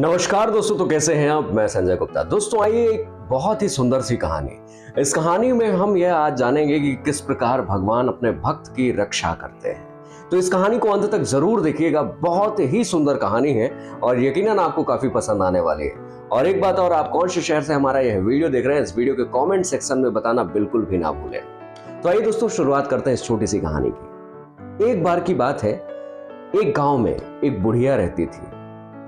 नमस्कार दोस्तों, तो कैसे हैं आप। मैं संजय गुप्ता। दोस्तों आइए एक बहुत ही सुंदर सी कहानी, इस कहानी में हम यह आज जानेंगे कि किस प्रकार भगवान अपने भक्त की रक्षा करते हैं। तो इस कहानी को अंत तक जरूर देखिएगा, बहुत ही सुंदर कहानी है और यकीनन आपको काफी पसंद आने वाली है। और एक बात और, आप कौन से शहर से हमारा यह वीडियो देख रहे हैं, इस वीडियो के कॉमेंट सेक्शन में बताना बिल्कुल भी ना भूलें। तो आइए दोस्तों शुरुआत करते हैं इस छोटी सी कहानी की। एक बार की बात है, एक गांव में एक बुढ़िया रहती थी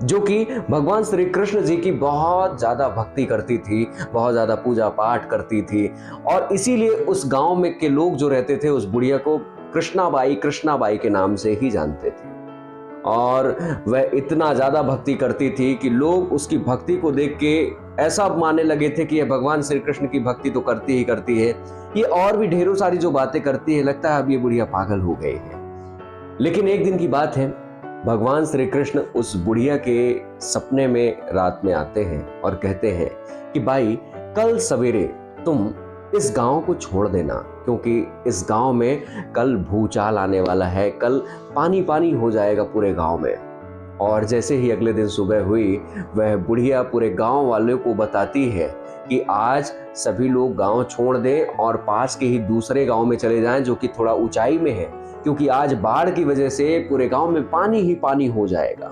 जो कि भगवान श्री कृष्ण जी की बहुत ज्यादा भक्ति करती थी, बहुत ज्यादा पूजा पाठ करती थी। और इसीलिए उस गांव में के लोग जो रहते थे उस बुढ़िया को कृष्णाबाई के नाम से ही जानते थे। और वह इतना ज्यादा भक्ति करती थी कि लोग उसकी भक्ति को देख के ऐसा मानने लगे थे कि यह भगवान श्री कृष्ण की भक्ति तो करती ही करती है, ये और भी ढेरों सारी जो बातें करती है, लगता है अब ये बुढ़िया पागल हो गई है। लेकिन एक दिन की बात है, भगवान श्री कृष्ण उस बुढ़िया के सपने में रात में आते हैं और कहते हैं कि भाई, कल सवेरे तुम इस गांव को छोड़ देना, क्योंकि इस गांव में कल भूचाल आने वाला है, कल पानी पानी हो जाएगा पूरे गांव में। और जैसे ही अगले दिन सुबह हुई, वह बुढ़िया पूरे गांव वालों को बताती है कि आज सभी लोग गांव छोड़ दें और पास के ही दूसरे गांव में चले जाएं जो कि थोड़ा ऊंचाई में है, क्योंकि आज बाढ़ की वजह से पूरे गांव में पानी ही पानी हो जाएगा।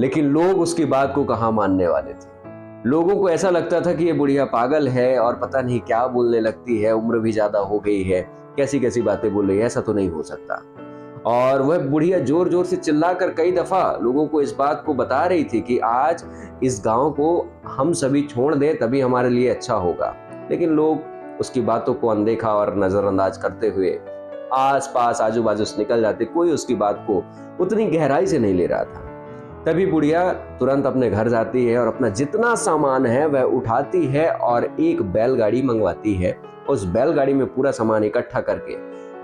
लेकिन लोग उसकी बात को कहां मानने वाले थे। लोगों को ऐसा लगता था कि ये बुढ़िया पागल है और पता नहीं क्या बोलने लगती है, उम्र भी ज्यादा हो गई है, कैसी कैसी बातें बोल रही है, ऐसा तो नहीं हो सकता। और वह बुढ़िया जोर जोर से चिल्लाकर कई दफा लोगों को इस बात को बता रही थी कि आज इस गांव को हम सभी छोड़ दें तभी हमारे लिए अच्छा होगा। लेकिन लोग उसकी बातों को अनदेखा और नजरअंदाज करते हुए आस पास आजू बाजू से निकल जाते, कोई उसकी बात को उतनी गहराई से नहीं ले रहा था। तभी बुढ़िया तुरंत अपने घर जाती है और अपना जितना सामान है वह उठाती है और एक बैलगाड़ी मंगवाती है। उस बैलगाड़ी में पूरा सामान इकट्ठा करके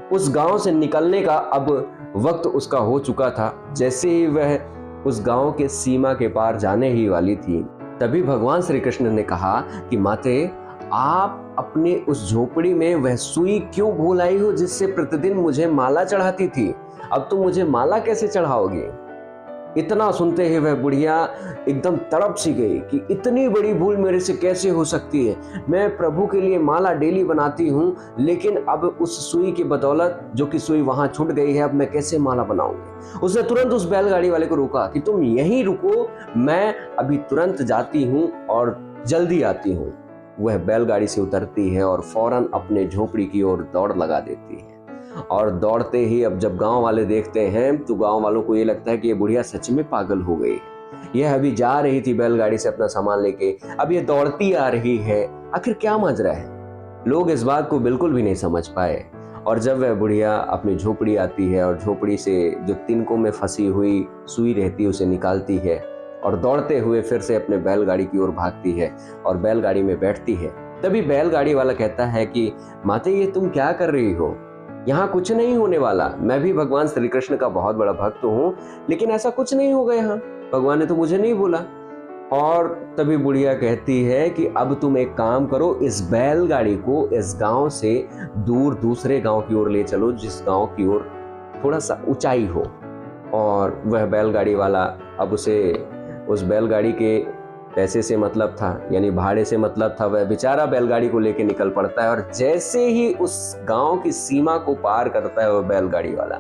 उस गांव से निकलने का अब वक्त उसका हो चुका था। जैसे ही वह उस गांव के सीमा के पार जाने ही वाली थी, तभी भगवान श्री कृष्ण ने कहा कि माते, आप अपने उस झोपड़ी में वह सुई क्यों भूल आई हो जिससे प्रतिदिन मुझे माला चढ़ाती थी? अब तुम मुझे माला कैसे चढ़ाओगे? इतना सुनते ही वह बुढ़िया एकदम तड़प सी गई कि इतनी बड़ी भूल मेरे से कैसे हो सकती है। मैं प्रभु के लिए माला डेली बनाती हूँ, लेकिन अब उस सुई की बदौलत जो कि सुई वहां छूट गई है, अब मैं कैसे माला बनाऊंगी? उसने तुरंत उस बैलगाड़ी वाले को रोका कि तुम यहीं रुको, मैं अभी तुरंत जाती हूँ और जल्दी आती हूँ। वह बैलगाड़ी से उतरती है और फौरन अपने झोपड़ी की ओर दौड़ लगा देती है। और दौड़ते ही अब जब गांव वाले देखते हैं तो गांव वालों को ये लगता है कि ये बुढ़िया सच में पागल हो गई है। यह अभी जा रही थी बैलगाड़ी से अपना सामान लेके, अब ये दौड़ती आ रही है, आखिर क्या माजरा है? लोग इस बात को बिल्कुल भी नहीं समझ पाए। और जब वह बुढ़िया अपनी झोपड़ी आती है और झोपड़ी से जो तिनकों में फंसी हुई सुई रहती है उसे निकालती है और दौड़ते हुए फिर से अपने बैलगाड़ी की ओर भागती है और बैलगाड़ी में बैठती है, तभी बैलगाड़ी वाला कहता है कि माते, ये तुम क्या कर रही हो? यहाँ कुछ नहीं होने वाला। मैं भी भगवान श्री कृष्ण का बहुत बड़ा भक्त हूँ, लेकिन ऐसा कुछ नहीं होगा यहाँ, भगवान ने तो मुझे नहीं बोला। और तभी बुढ़िया कहती है कि अब तुम एक काम करो, इस बैलगाड़ी को इस गांव से दूर दूसरे गांव की ओर ले चलो, जिस गांव की ओर थोड़ा सा ऊंचाई हो। और वह बैलगाड़ी वाला, अब उसे उस बैलगाड़ी के पैसे से मतलब था, यानी भाड़े से मतलब था, वह बेचारा बैलगाड़ी को लेके निकल पड़ता है। और जैसे ही उस गांव की सीमा को पार करता है वह बैलगाड़ी वाला,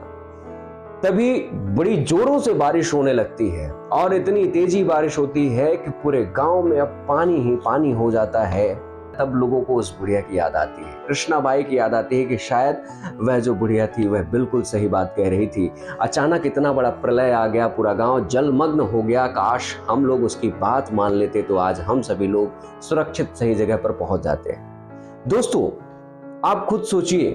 तभी बड़ी जोरों से बारिश होने लगती है और इतनी तेजी बारिश होती है कि पूरे गांव में अब पानी ही पानी हो जाता है। तब लोगों को उस बुढ़िया की याद आती है, कृष्णाबाई की याद आती है कि शायद वह जो बुढ़िया थी वह बिल्कुल सही बात कह रही थी। अचानक इतना बड़ा प्रलय आ गया, पूरा गांव जलमग्न हो गया। काश हम लोग उसकी बात मान लेते तो आज हम सभी लोग सुरक्षित सही जगह पर पहुंच जाते हैं। दोस्तों, आप खुद सोचिए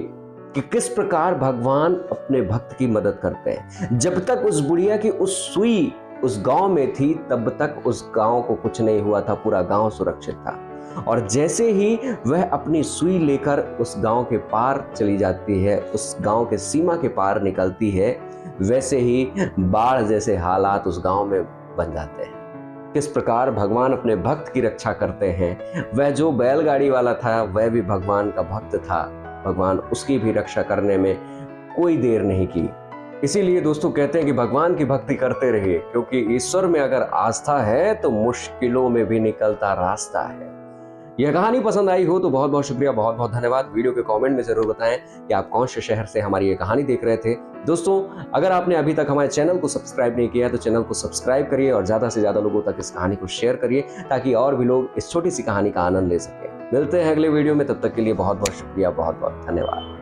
कि किस प्रकार भगवान अपने भक्त की मदद करते हैं। जब तक उस बुढ़िया की उस सुई उस गांव में थी तब तक उस गांव को कुछ नहीं हुआ था, पूरा गांव सुरक्षित था। और जैसे ही वह अपनी सुई लेकर उस गांव के पार चली जाती है, उस गांव के सीमा के पार निकलती है, वैसे ही बाढ़ जैसे हालात उस गांव में बन जाते हैं। किस प्रकार भगवान अपने भक्त की रक्षा करते हैं। वह जो बैलगाड़ी वाला था वह भी भगवान का भक्त था, भगवान उसकी भी रक्षा करने में कोई देर नहीं की। इसीलिए दोस्तों कहते हैं कि भगवान की भक्ति करते रहिए, क्योंकि ईश्वर में अगर आस्था है तो मुश्किलों में भी निकलता रास्ता है। यह कहानी पसंद आई हो तो बहुत बहुत शुक्रिया, बहुत बहुत धन्यवाद। वीडियो के कमेंट में जरूर बताएं कि आप कौन से शहर से हमारी ये कहानी देख रहे थे। दोस्तों, अगर आपने अभी तक हमारे चैनल को सब्सक्राइब नहीं किया तो चैनल को सब्सक्राइब करिए और ज्यादा से ज्यादा लोगों तक इस कहानी को शेयर करिए, ताकि और भी लोग इस छोटी सी कहानी का आनंद ले सकें। मिलते हैं अगले वीडियो में, तब तक के लिए बहुत बहुत शुक्रिया, बहुत बहुत धन्यवाद।